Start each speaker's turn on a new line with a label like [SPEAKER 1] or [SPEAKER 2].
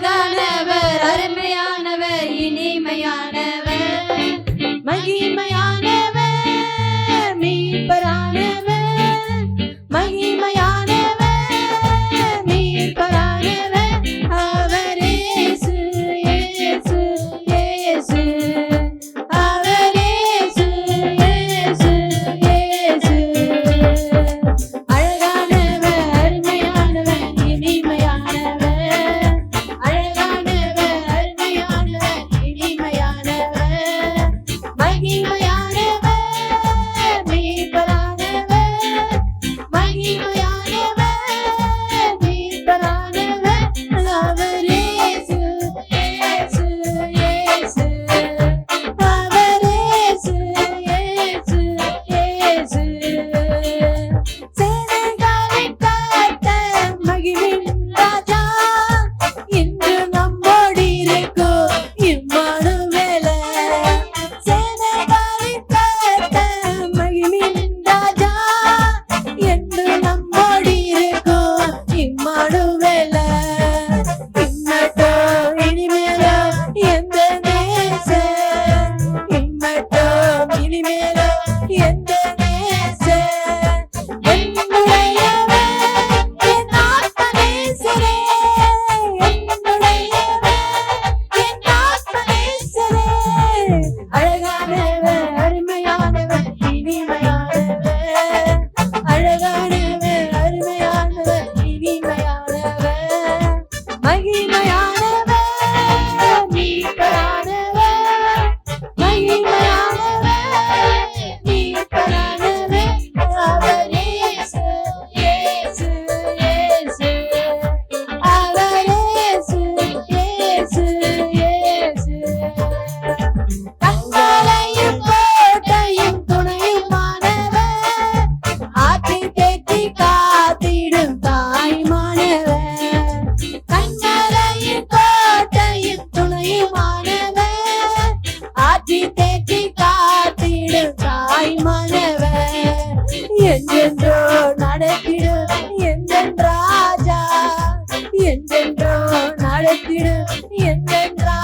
[SPEAKER 1] அழகானவர், அருமையானவர், இனிமையானவர், மகிமையானவர், மீட்பரானவர், மகிமையானவர், மீட்பரானவர், அவர் இயேசு, இயேசு, இயேசு, அவர் இயேசு, இயேசு, இயேசு. அழகானவர், அருமையானவர், இனிமையானவர், அழகானவர், அருமையானவர், இனிமையானவர், மகிமையானவர், மீட்பரானவர், மகிமையானவர், மீட்பரானவர், அவர் இயேசு, இயேசு, இயேசு, அவர் இயேசு, இயேசு, இயேசு. சேனைகளை காத்த மகிமையின் ராஜா, இன்று நம்மோடு இருக்கும் இம்மானுவேலர். சேனைகளை காத்த மகிமையின் ராஜா, என்று நம்மோடு இருக்கும் இம்மானுவேலர். இம்மட்டும் இனிமேலும் எந்த நேசர், இம்மட்டும் இனிமேலும் எந்த நேசர், என்னுடையவர், என் ஆத்ம நேசரே, என்னுடையவர், என் ஆத்ம நேசரே. அழகானவர், அருமையானவர், இனிமையானவர், அழகானவர், அருமையானவர், இனிமையானவர், மகிமையானவர், மீட்பரானவர், மகிமையானவர், மீட்பரானவர், அவர் இயேசு, இயேசு, இயேசு, அவர் இயேசு, இயேசு, இயேசு. கண்களையும் கோட்டையும் துணையுமானவர், ஆற்றி தேற்றி காத்திடும் தாய்மானவர். கண்களையும் கோட்டையும் துணையுமானவர், ஆற்றி தேற்றி காத்திடும் தாய்மானவர். என்றென்றோ நடத்திடும் எந்தன் ராஜா, என்றென்றோ நடத்திடும் எந்தன் ராஜா.